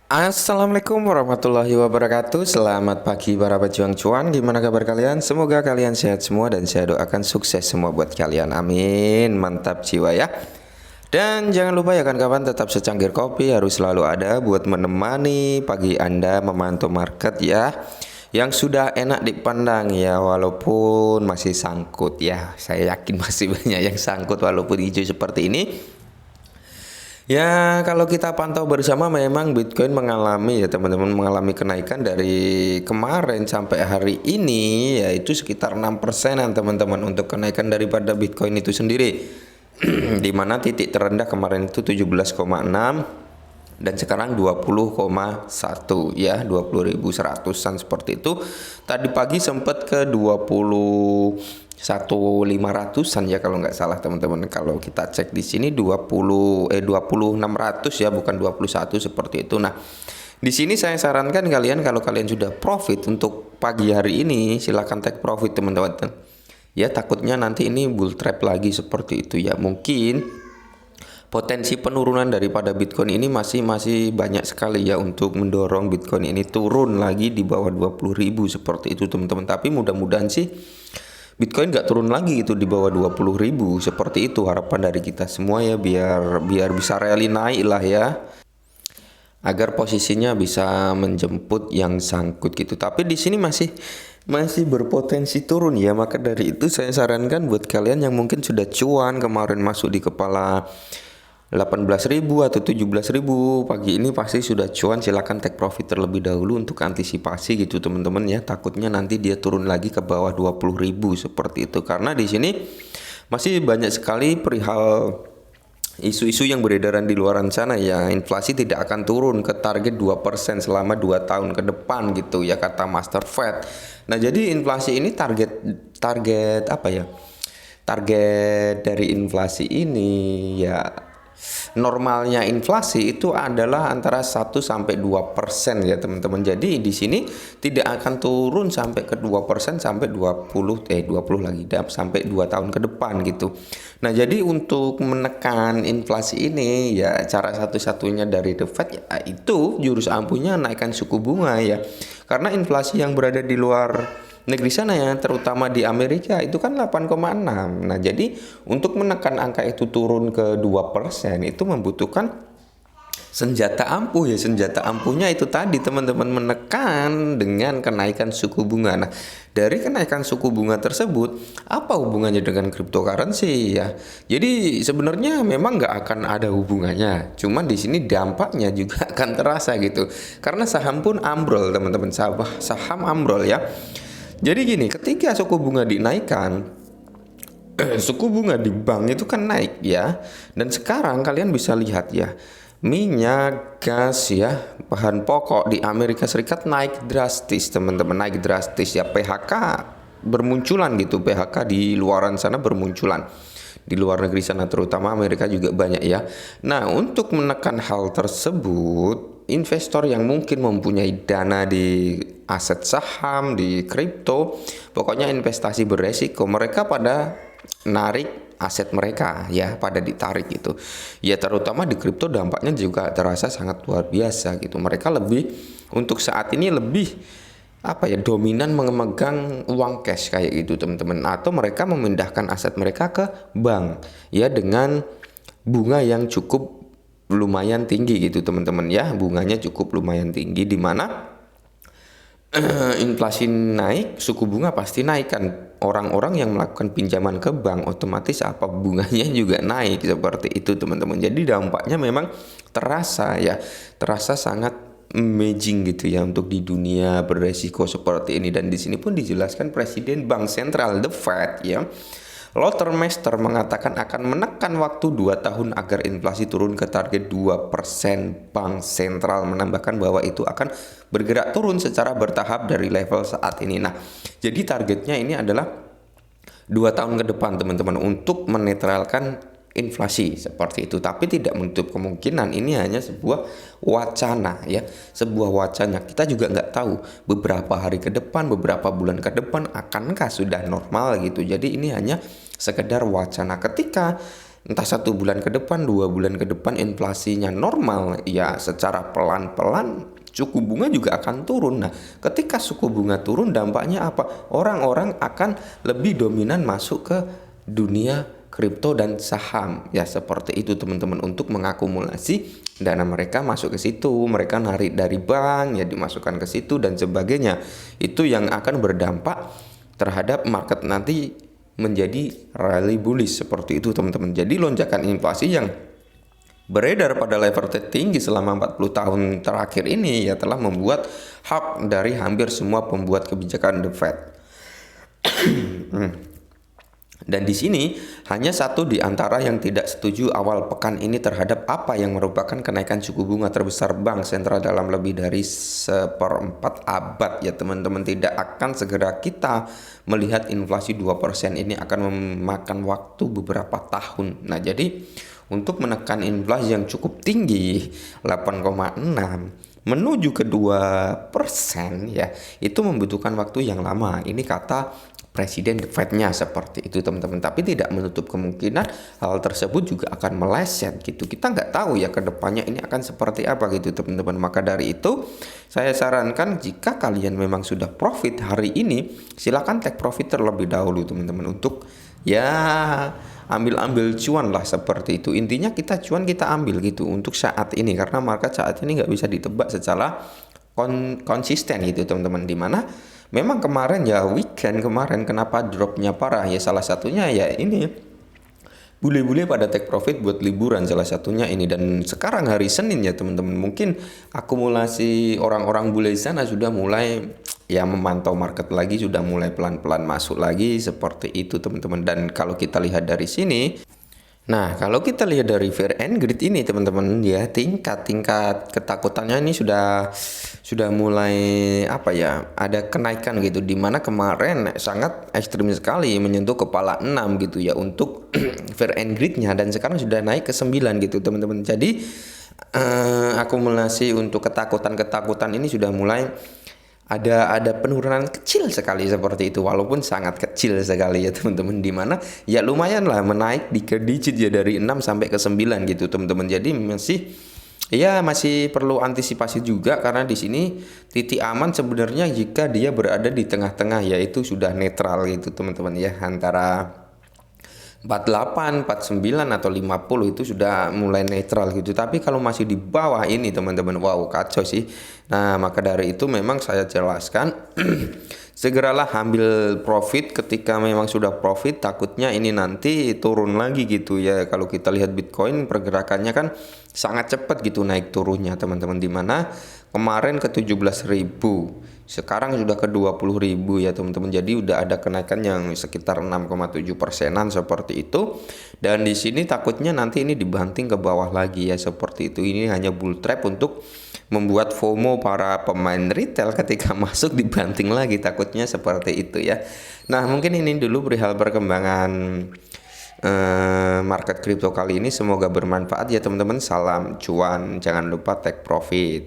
Assalamualaikum warahmatullahi wabarakatuh. Selamat pagi para pejuang cuan. Gimana kabar kalian? Semoga kalian sehat semua dan saya doakan sukses semua buat kalian. Amin. Mantap jiwa ya. Dan jangan lupa ya kawan-kawan, tetap secangkir kopi harus selalu ada buat menemani pagi Anda memantau market ya. Yang sudah enak dipandang ya, walaupun masih sangkut ya. Saya yakin masih banyak yang sangkut walaupun hijau seperti ini. Ya, kalau kita pantau bersama memang Bitcoin mengalami ya teman-teman, mengalami kenaikan dari kemarin sampai hari ini yaitu sekitar 6%-an teman-teman untuk kenaikan daripada Bitcoin itu sendiri. Di mana titik terendah kemarin itu 17,6 dan sekarang 20,1 ya, 20.100-an seperti itu. Tadi pagi sempat ke 21.500-an ya kalau nggak salah teman-teman. Kalau kita cek di sini 20.600 ya, bukan 21 seperti itu. Nah, di sini saya sarankan kalian, kalau kalian sudah profit untuk pagi hari ini silahkan take profit teman-teman. Ya, takutnya nanti ini bull trap lagi seperti itu ya. Mungkin potensi penurunan daripada Bitcoin ini masih banyak sekali ya untuk mendorong Bitcoin ini turun lagi di bawah 20.000 seperti itu teman-teman. Tapi mudah-mudahan sih Bitcoin nggak turun lagi itu di bawah 20.000 seperti itu harapan dari kita semua ya, biar bisa rally naik lah ya, agar posisinya bisa menjemput yang sangkut gitu. Tapi di sini masih berpotensi turun ya. Maka dari itu saya sarankan buat kalian yang mungkin sudah cuan kemarin masuk di kepala 18.000 atau 17.000 pagi ini pasti sudah cuan, silakan take profit terlebih dahulu untuk antisipasi gitu teman-teman ya. Takutnya nanti dia turun lagi ke bawah 20.000 seperti itu, karena di sini masih banyak sekali perihal isu-isu yang beredaran di luar sana ya. Inflasi tidak akan turun ke target 2% selama 2 tahun ke depan gitu ya, kata Master Fed. Nah, jadi inflasi ini target apa ya? Target dari inflasi ini ya, normalnya inflasi itu adalah antara 1 sampai 2% ya teman-teman. Jadi di sini tidak akan turun sampai ke 2% sampai 20 lagi sampai 2 tahun ke depan gitu. Nah, jadi untuk menekan inflasi ini ya, cara satu-satunya dari The Fed ya itu jurus ampuhnya naikkan suku bunga ya. Karena inflasi yang berada di luar negeri sana ya, terutama di Amerika itu kan 8,6. Nah, jadi untuk menekan angka itu turun ke 2% itu membutuhkan senjata ampuh ya. Senjata ampuhnya itu tadi teman-teman, menekan dengan kenaikan suku bunga. Nah, dari kenaikan suku bunga tersebut apa hubungannya dengan cryptocurrency ya? Jadi sebenarnya memang nggak akan ada hubungannya, cuman di sini dampaknya juga akan terasa gitu. Karena saham pun ambrol teman-teman, saham ambrol ya. Jadi gini, ketika suku bunga dinaikkan, suku bunga di bank itu kan naik ya. Dan sekarang kalian bisa lihat ya, minyak, gas ya, bahan pokok di Amerika Serikat naik drastis teman-teman, naik drastis ya. PHK bermunculan gitu, PHK di luaran sana bermunculan. Di luar negeri sana terutama Amerika juga banyak ya. Nah, untuk menekan hal tersebut, investor yang mungkin mempunyai dana di aset saham, di kripto, pokoknya investasi beresiko, mereka pada narik aset mereka ya, pada ditarik gitu. Ya, terutama di kripto dampaknya juga terasa sangat luar biasa gitu. Mereka lebih, untuk saat ini lebih apa ya, dominan memegang uang cash kayak gitu teman-teman, atau mereka memindahkan aset mereka ke bank ya, dengan bunga yang cukup lumayan tinggi gitu teman-teman ya. Bunganya cukup lumayan tinggi, di mana inflasi naik, suku bunga pasti naik kan. Orang-orang yang melakukan pinjaman ke bank otomatis apa, bunganya juga naik seperti itu teman-teman. Jadi dampaknya memang terasa ya, terasa sangat amazing gitu ya untuk di dunia beresiko seperti ini. Dan di sini pun dijelaskan Presiden Bank Sentral The Fed ya, Lothar Mester mengatakan akan menekan waktu 2 tahun agar inflasi turun ke target 2%. Bank sentral menambahkan bahwa itu akan bergerak turun secara bertahap dari level saat ini. Nah, jadi targetnya ini adalah 2 tahun ke depan teman-teman untuk menetralkan inflasi seperti itu. Tapi tidak menutup kemungkinan ini hanya sebuah wacana ya, sebuah wacana. Kita juga nggak tahu beberapa hari ke depan, beberapa bulan ke depan akankah sudah normal gitu. Jadi ini hanya sekedar wacana. Ketika entah 1 bulan ke depan, 2 bulan ke depan inflasinya normal, ya secara pelan-pelan suku bunga juga akan turun. Nah, ketika suku bunga turun dampaknya apa? Orang-orang akan lebih dominan masuk ke dunia kripto dan saham. Ya seperti itu teman-teman, untuk mengakumulasi dana mereka masuk ke situ, mereka narik dari bank ya dimasukkan ke situ dan sebagainya. Itu yang akan berdampak terhadap market nanti menjadi rally bullish seperti itu teman-teman. Jadi lonjakan inflasi yang beredar pada level tertinggi selama 40 tahun terakhir ini ya telah membuat hak dari hampir semua pembuat kebijakan The Fed. Dan di sini hanya satu di antara yang tidak setuju awal pekan ini terhadap apa yang merupakan kenaikan suku bunga terbesar bank sentral dalam lebih dari 1/4 abad ya teman-teman. Tidak akan segera kita melihat inflasi 2% ini, akan memakan waktu beberapa tahun. Nah, jadi untuk menekan inflasi yang cukup tinggi 8,6 menuju ke 2% ya, itu membutuhkan waktu yang lama. Ini kata Presiden Fed-nya seperti itu teman-teman. Tapi tidak menutup kemungkinan hal tersebut juga akan meleset gitu. Kita nggak tahu ya ke depannya ini akan seperti apa gitu teman-teman. Maka dari itu saya sarankan jika kalian memang sudah profit hari ini, silakan take profit terlebih dahulu teman-teman, untuk ya ambil cuan lah seperti itu. Intinya kita cuan kita ambil gitu untuk saat ini, karena market saat ini nggak bisa ditebak secara konsisten gitu teman-teman. Dimana memang kemarin ya weekend kemarin kenapa dropnya parah ya, salah satunya ya ini bule-bule pada take profit buat liburan, salah satunya ini. Dan sekarang hari Senin ya teman-teman, mungkin akumulasi orang-orang bule di sana sudah mulai ya memantau market lagi, sudah mulai pelan-pelan masuk lagi seperti itu teman-teman. Dan kalau kita lihat dari sini, nah, kalau kita lihat dari Fear and Greed ini teman-teman ya, tingkat ketakutannya ini sudah mulai apa ya, ada kenaikan gitu, dimana kemarin sangat ekstrim sekali menyentuh kepala 6 gitu ya untuk Fear and Greed-nya, dan sekarang sudah naik ke 9 gitu teman-teman. Jadi akumulasi untuk ketakutan ini sudah mulai ada penurunan kecil sekali seperti itu, walaupun sangat kecil sekali ya teman-teman, dimana ya lumayan lah menaik 3 digit ya dari 6 sampai ke 9 gitu teman-teman. Jadi masih perlu antisipasi juga, karena di sini titik aman sebenarnya jika dia berada di tengah-tengah, yaitu sudah netral gitu teman-teman ya, antara 48, 49 atau 50 itu sudah mulai netral gitu. Tapi kalau masih di bawah ini teman-teman, wow kacau sih. Nah, maka dari itu memang saya jelaskan segeralah ambil profit ketika memang sudah profit, takutnya ini nanti turun lagi gitu ya. Kalau kita lihat Bitcoin pergerakannya kan sangat cepat gitu naik turunnya teman-teman, dimana kemarin ke 17.000, sekarang sudah ke 20.000 ya teman-teman. Jadi udah ada kenaikan yang sekitar 6,7%-an seperti itu. Dan di sini takutnya nanti ini dibanting ke bawah lagi ya seperti itu. Ini hanya bull trap untuk membuat FOMO para pemain retail ketika masuk dibanting lagi, takutnya seperti itu ya. Nah, mungkin ini dulu perihal perkembangan market kripto kali ini. Semoga bermanfaat ya teman-teman. Salam cuan, jangan lupa take profit.